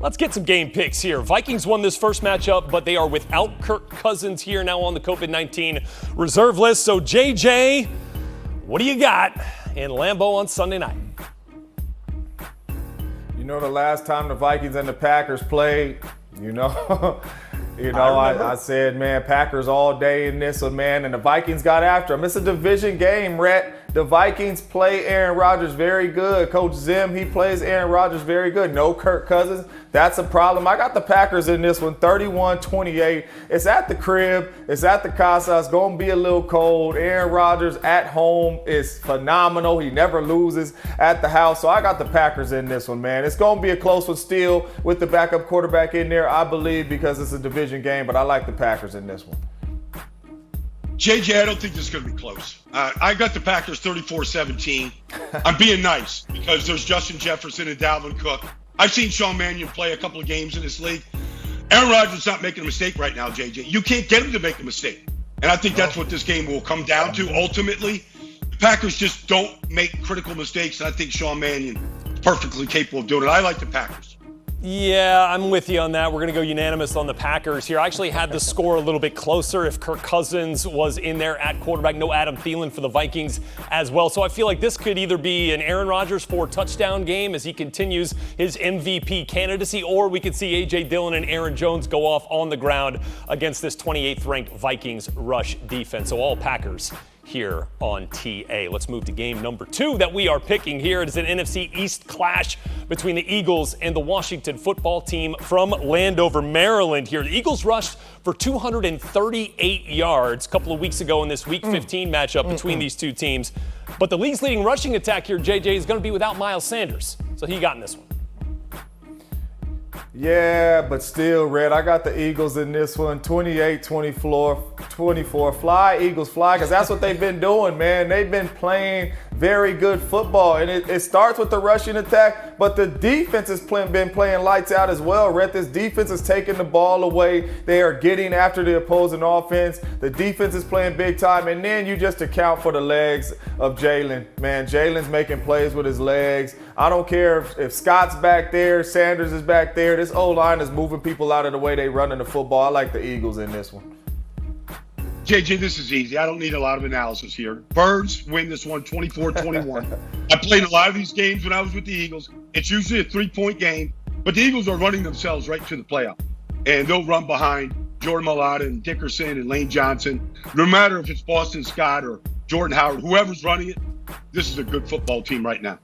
Let's get some game picks here. Vikings won this first matchup, but they are without Kirk Cousins here now on the COVID-19 reserve list. So, JJ, what do you got in Lambeau on Sunday night? You know, the last time the Vikings and the Packers played, I said, man, Packers all day in this one, man, and the Vikings got after them. It's a division game, Rhett. The Vikings play Aaron Rodgers very good. Coach Zim, he plays Aaron Rodgers very good. No Kirk Cousins. That's a problem. I got the Packers in this one, 31-28. It's at the crib. It's at the casa. It's going to be a little cold. Aaron Rodgers at home is phenomenal. He never loses at the house. So I got the Packers in this one, man. It's going to be a close one still with the backup quarterback in there, I believe, because it's a division game. But I like the Packers in this one. JJ, I don't think this is going to be close. I got the Packers 34-17. I'm being nice because there's Justin Jefferson and Dalvin Cook. I've seen Sean Mannion play a couple of games in this league. Aaron Rodgers is not making a mistake right now, JJ. You can't get him to make a mistake. And I think that's what this game will come down to ultimately. The Packers just don't make critical mistakes, and I think Sean Mannion is perfectly capable of doing it. I like the Packers. Yeah, I'm with you on that. We're going to go unanimous on the Packers here. I actually had the score a little bit closer if Kirk Cousins was in there at quarterback. No Adam Thielen for the Vikings as well. So I feel like this could either be an Aaron Rodgers 4-touchdown game as he continues his MVP candidacy, or we could see A.J. Dillon and Aaron Jones go off on the ground against this 28th-ranked Vikings rush defense. So all Packers here on TA. Let's move to game number 2 that we are picking here. It is an NFC East clash between the Eagles and the Washington football team from Landover, Maryland here. The Eagles rushed for 238 yards a couple of weeks ago in this Week 15 matchup between these two teams. But the league's leading rushing attack here, JJ, is going to be without Miles Sanders. So he got in this one. Yeah, but still, Red, I got the Eagles in this one, 28-24. Fly, Eagles, fly, because that's what they've been doing, man. They've been playing very good football, and it starts with the rushing attack, but the defense has been playing lights out as well, Red. This defense is taking the ball away. They are getting after the opposing offense. The defense is playing big time, and then you just account for the legs of Jalen. Man, Jalen's making plays with his legs. I don't care if Scott's back there, Sanders is back there. This O-line is moving people out of the way they running the football. I like the Eagles in this one. JJ, this is easy. I don't need a lot of analysis here. Birds win this one 24-21. I played a lot of these games when I was with the Eagles. It's usually a 3-point game, but the Eagles are running themselves right to the playoff. And they'll run behind Jordan Mailata and Dickerson and Lane Johnson. No matter if it's Boston Scott or Jordan Howard, whoever's running it, this is a good football team right now.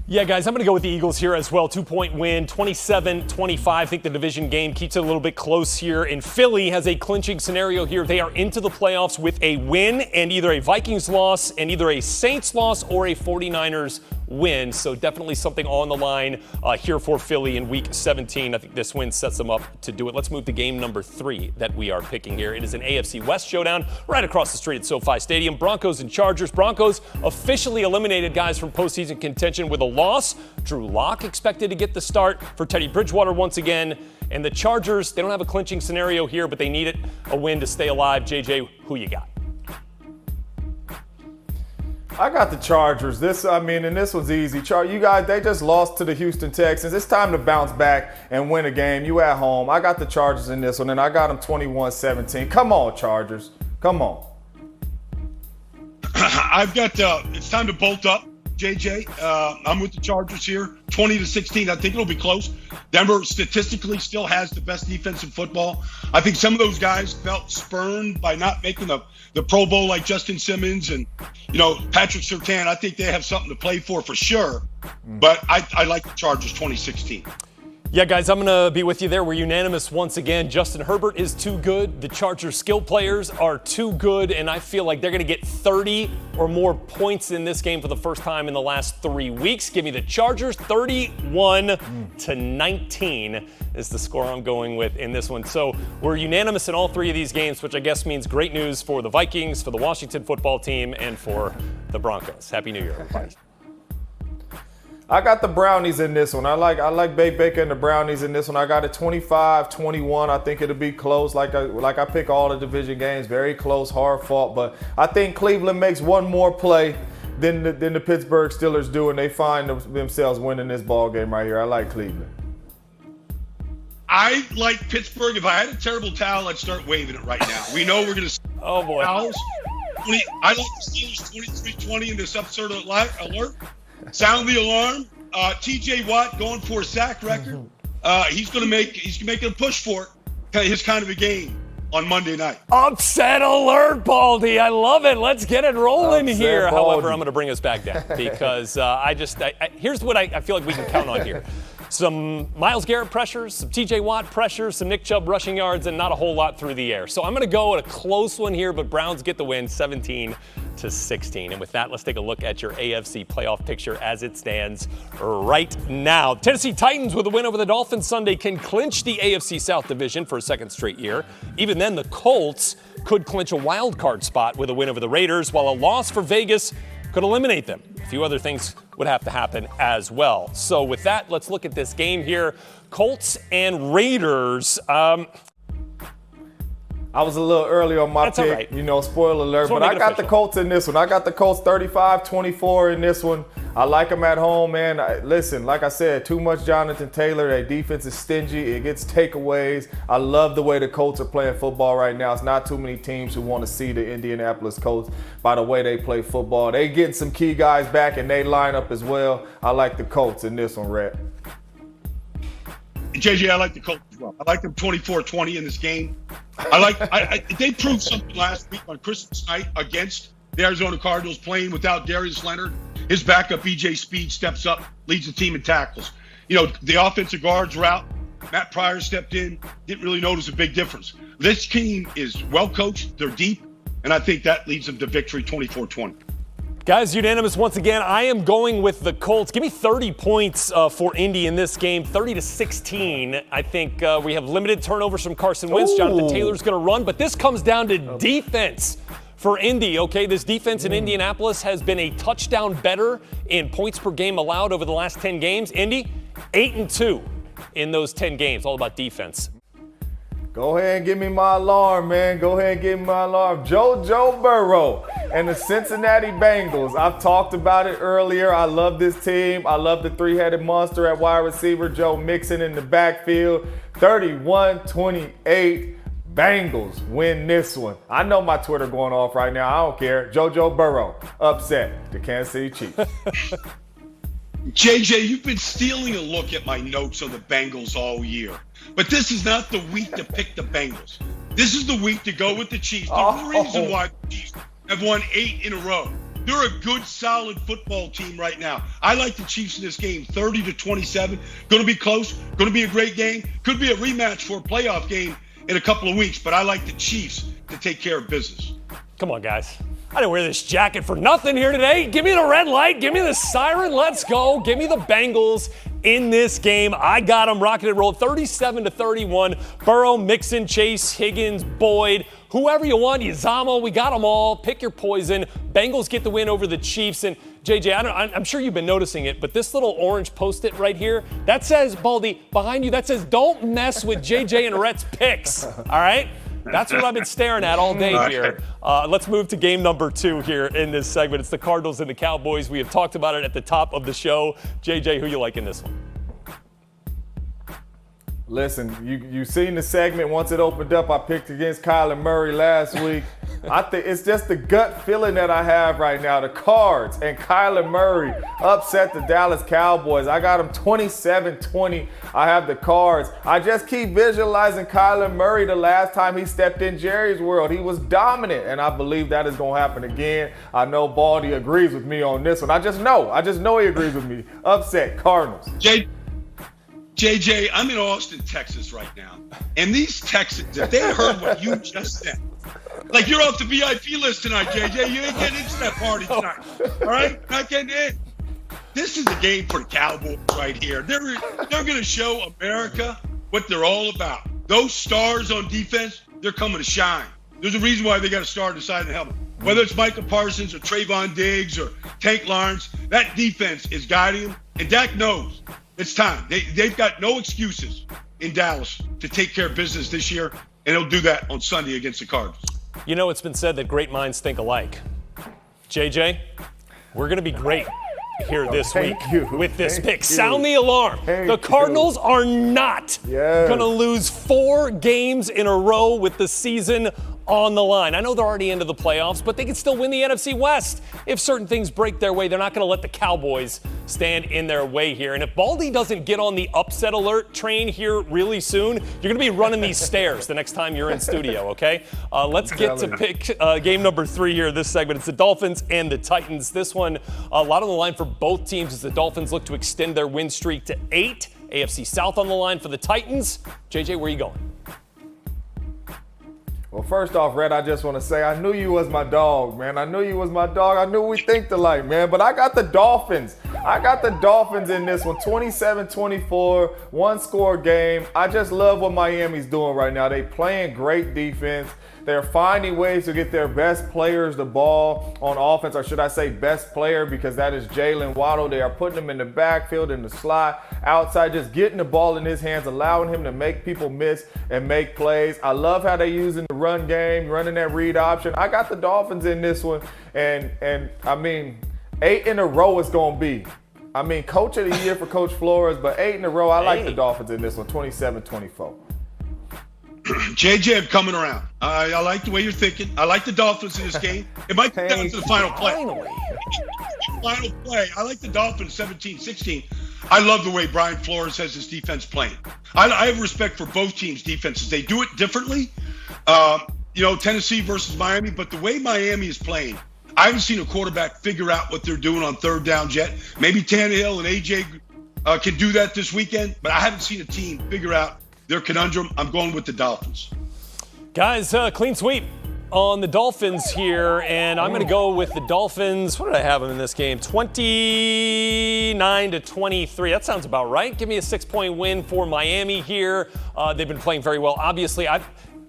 Yeah, guys, I'm going to go with the Eagles here as well. 2-point win, 27-25. I think the division game keeps it a little bit close here. And Philly has a clinching scenario here. They are into the playoffs with a win and either a Vikings loss and either a Saints loss or a 49ers win. So definitely something on the line here for Philly in Week 17. I think this win sets them up to do it. Let's move to game number 3 that we are picking here. It is an AFC West showdown right across the street at SoFi Stadium. Broncos and Chargers. Broncos officially eliminated guys from postseason contention with a loss. Drew Lock expected to get the start for Teddy Bridgewater once again. And the Chargers, they don't have a clinching scenario here, but they need a win to stay alive. JJ, who you got? I got the Chargers. This one's easy. You guys, they just lost to the Houston Texans. It's time to bounce back and win a game. You at home. I got the Chargers in this one, and I got them 21-17. Come on, Chargers. Come on. I've got, it's time to bolt up, JJ. I'm with the Chargers here, 20-16. I think it'll be close. Denver statistically still has the best defense in football. I think some of those guys felt spurned by not making the Pro Bowl like Justin Simmons and, Patrick Surtain. I think they have something to play for sure. But I like the Chargers 2016. Yeah, guys, I'm going to be with you there. We're unanimous once again. Justin Herbert is too good. The Chargers skill players are too good, and I feel like they're going to get 30 or more points in this game for the first time in the last 3 weeks. Give me the Chargers. 31-19 is the score I'm going with in this one. So we're unanimous in all 3 of these games, which I guess means great news for the Vikings, for the Washington football team, and for the Broncos. Happy New Year, everybody. I got the Brownies in this one. I like Baker and the Brownies in this one. I got it 25-21. I think it'll be close. Like I pick all the division games, very close, hard fought. But I think Cleveland makes one more play than the Pittsburgh Steelers do, and they find themselves winning this ball game right here. I like Cleveland. I like Pittsburgh. If I had a terrible towel, I'd start waving it right now. We know we're going to – Oh, boy. Towels. I like the Steelers 23-20 in this absurd alert. Sound the alarm. T.J. Watt going for a sack record. He's going to make a push for it. His kind of a game on Monday night. Upset alert, Baldy. I love it. Let's get it rolling here. Baldy. However, I'm going to bring us back down because here's what I feel like we can count on here. Some Myles Garrett pressures, some T.J. Watt pressures, some Nick Chubb rushing yards, and not a whole lot through the air. So I'm going to go at a close one here, but Browns get the win 17-16. And with that, let's take a look at your AFC playoff picture as it stands right now. Tennessee Titans with a win over the Dolphins Sunday can clinch the AFC South division for a second straight year. Even then, the Colts could clinch a wild card spot with a win over the Raiders, while a loss for Vegas could eliminate them. A few other things would have to happen as well. So with that, let's look at this game here. Colts and Raiders. I was a little early on my pick, right. Spoiler alert. But I got the Colts in this one. I got the Colts 35-24 in this one. I like them at home, man. Listen, like I said, too much Jonathan Taylor. Their defense is stingy. It gets takeaways. I love the way the Colts are playing football right now. It's not too many teams who want to see the Indianapolis Colts by the way they play football. They getting some key guys back in their lineup as well. I like the Colts in this one, Rhett. JJ, I like the Colts as well. I like them 24-20 in this game. They proved something last week on Christmas night against the Arizona Cardinals playing without Darius Leonard. His backup, EJ Speed, steps up, leads the team in tackles. The offensive guards were out. Matt Pryor stepped in, didn't really notice a big difference. This team is well coached. They're deep, and I think that leads them to victory 24-20. Guys, unanimous once again. I am going with the Colts. Give me 30 points for Indy in this game, 30-16. I think we have limited turnovers from Carson Wentz. Jonathan Taylor's going to run, but this comes down to defense for Indy, okay? This defense in Indianapolis has been a touchdown better in points per game allowed over the last 10 games. Indy, 8-2 in those 10 games, all about defense. Go ahead and give me my alarm, man. Go ahead and give me my alarm. Joe Burrow and the Cincinnati Bengals. I've talked about it earlier. I love this team. I love the three-headed monster at wide receiver, Joe Mixon in the backfield. 31-28. Bengals win this one. I know my Twitter going off right now. I don't care. Joe Burrow upset the Kansas City Chiefs. JJ, you've been stealing a look at my notes on the Bengals all year. But this is not the week to pick the Bengals. This is the week to go with the Chiefs. The reason why the Chiefs have won 8 in a row. They're a good, solid football team right now. I like the Chiefs in this game, 30-27. Going to be close. Going to be a great game. Could be a rematch for a playoff game in a couple of weeks. But I like the Chiefs to take care of business. Come on, guys. I didn't wear this jacket for nothing here today. Give me the red light. Give me the siren. Let's go. Give me the Bengals in this game. I got them rocking and roll 37-31. Burrow, Mixon, Chase, Higgins, Boyd, whoever you want, Uzama, we got them all. Pick your poison. Bengals get the win over the Chiefs. And JJ, I'm sure you've been noticing it, but this little orange Post-it right here, that says, Baldy, behind you, that says, don't mess with JJ and Rhett's picks. All right? That's what I've been staring at all day here. Let's move to game number 2 here in this segment. It's the Cardinals and the Cowboys. We have talked about it at the top of the show. JJ, who you like in this one? Listen, you seen the segment. Once it opened up, I picked against Kyler Murray last week. I think it's just the gut feeling that I have right now. The Cards and Kyler Murray upset the Dallas Cowboys. I got them 27-20. I have the Cards. I just keep visualizing Kyler Murray the last time he stepped in Jerry's world. He was dominant, and I believe that is going to happen again. I know Baldy agrees with me on this one. I just know he agrees with me. Upset Cardinals. JJ, I'm in Austin, Texas right now. And these Texans, if they heard what you just said, like you're off the VIP list tonight, JJ. You ain't getting into that party tonight. All right? Not getting in. This is the game for the Cowboys right here. They're going to show America what they're all about. Those stars on defense, they're coming to shine. There's a reason why they got a star on the side of the helmet. Whether it's Micah Parsons or Trayvon Diggs or Tank Lawrence, that defense is guiding them. And Dak knows it's time. They've got no excuses in Dallas to take care of business this year, and they'll do that on Sunday against the Cardinals. You know, it's been said that great minds think alike. JJ, we're going to be great. here this week with this Thank pick. you. Sound the alarm. Thank The Cardinals are not Yes. going to lose 4 games in a row with the season on the line. I know they're already into the playoffs, but they can still win the NFC West. If certain things break their way, they're not going to let the Cowboys stand in their way here. And if Baldy doesn't get on the upset alert train here really soon, you're going to be running these stairs the next time you're in studio, okay? Let's get to pick game number 3 here this segment. It's the Dolphins and the Titans. This one, a lot on the line for both teams as the Dolphins look to extend their win streak to 8. AFC South on the line for the Titans. JJ, where are you going? Well, first off, Red, I just want to say I knew you was my dog, man. I knew you was my dog. I knew we think alike, man. But I got the Dolphins. I got the Dolphins in this one, 27-24, one-score game. I just love what Miami's doing right now. They playing great defense. They're finding ways to get their best players the ball on offense, or should I say best player, because that is Jalen Waddle. They are putting him in the backfield, in the slot, outside, just getting the ball in his hands, allowing him to make people miss and make plays. I love how they're using the run game, running that read option. I got the Dolphins in this one, and I mean, 8 in a row is going to be. I mean, coach of the year for Coach Flores, but 8 in a row, I like the Dolphins in this one, 27-24. JJ, I'm coming around. I like the way you're thinking. I like the Dolphins in this game. It might come down to the final play. Final play. I like the Dolphins 17-16. I love the way Brian Flores has his defense playing. I have respect for both teams' defenses. They do it differently. Tennessee versus Miami, but the way Miami is playing, I haven't seen a quarterback figure out what they're doing on third down yet. Maybe Tannehill and AJ can do that this weekend, but I haven't seen a team figure out their conundrum. I'm going with the Dolphins. Guys, clean sweep on the Dolphins here, and I'm going to go with the Dolphins. What did I have them in this game? 29-23. That sounds about right. Give me a 6-point win for Miami here. They've been playing very well. Obviously,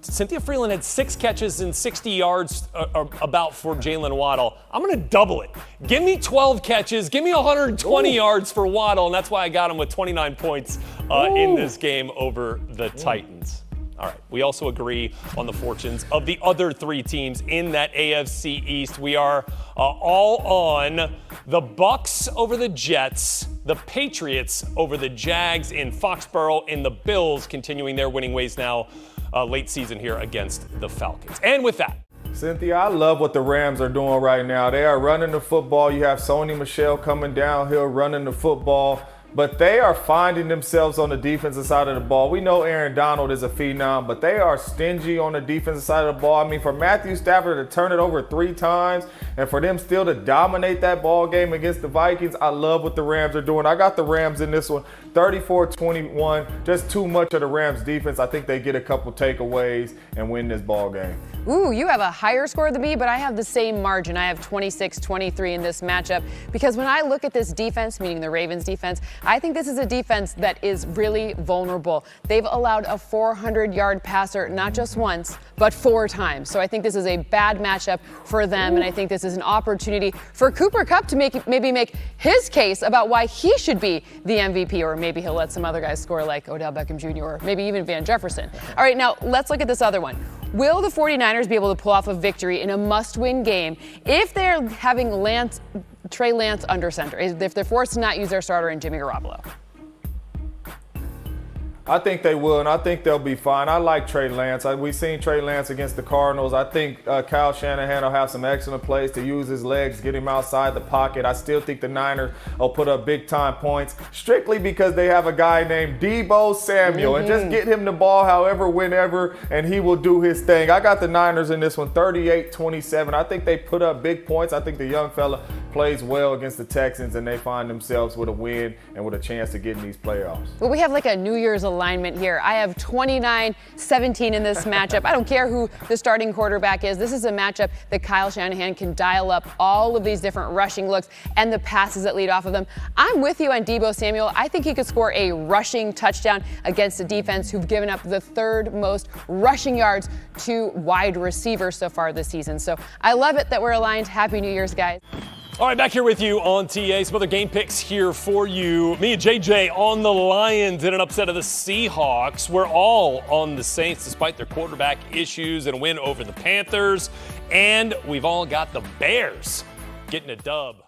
Cynthia Freeland had 6 catches and 60 yards about for Jalen Waddle. I'm going to double it. Give me 12 catches. Give me 120 yards for Waddle, and that's why I got him with 29 points in this game over the Titans. All right, we also agree on the fortunes of the other 3 teams in that AFC East. We are all on the Bucks over the Jets, the Patriots over the Jags in Foxborough, and the Bills continuing their winning ways now late season here against the Falcons. And with that, Cynthia, I love what the Rams are doing right now. They are running the football. You have Sony Michel coming downhill running the football. But they are finding themselves on the defensive side of the ball. We know Aaron Donald is a phenom, but they are stingy on the defensive side of the ball. I mean, for Matthew Stafford to turn it over 3 times and for them still to dominate that ball game against the Vikings, I love what the Rams are doing. I got the Rams in this one, 34-21. Just too much of the Rams defense. I think they get a couple takeaways and win this ball game. Ooh, you have a higher score than me, but I have the same margin. I have 26-23 in this matchup because when I look at this defense, meaning the Ravens defense, I think this is a defense that is really vulnerable. They've allowed a 400-yard passer not just once, but 4 times. So I think this is a bad matchup for them, and I think this is an opportunity for Cooper Kupp to maybe make his case about why he should be the MVP, or maybe he'll let some other guys score like Odell Beckham Jr. or maybe even Van Jefferson. All right, now let's look at this other one. Will the 49ers be able to pull off a victory in a must-win game if they're having Trey Lance under center, if they're forced to not use their starter in Jimmy Garoppolo? I think they will, and I think they'll be fine. I like Trey Lance. We've seen Trey Lance against the Cardinals. I think Kyle Shanahan will have some excellent plays to use his legs, get him outside the pocket. I still think the Niners will put up big-time points strictly because they have a guy named Deebo Samuel. And just get him the ball however, whenever, and he will do his thing. I got the Niners in this one, 38-27. I think they put up big points. I think the young fella plays well against the Texans, and they find themselves with a win and with a chance to get in these playoffs. Well, we have like a New Year's alignment here. I have 29-17 in this matchup. I don't care who the starting quarterback is. This is a matchup that Kyle Shanahan can dial up all of these different rushing looks and the passes that lead off of them. I'm with you on Deebo Samuel. I think he could score a rushing touchdown against a defense who've given up the 3rd most rushing yards to wide receivers so far this season. So I love it that we're aligned. Happy New Year's, guys. All right, back here with you on TA. Some other game picks here for you. Me and JJ on the Lions in an upset of the Seahawks. We're all on the Saints despite their quarterback issues and a win over the Panthers. And we've all got the Bears getting a dub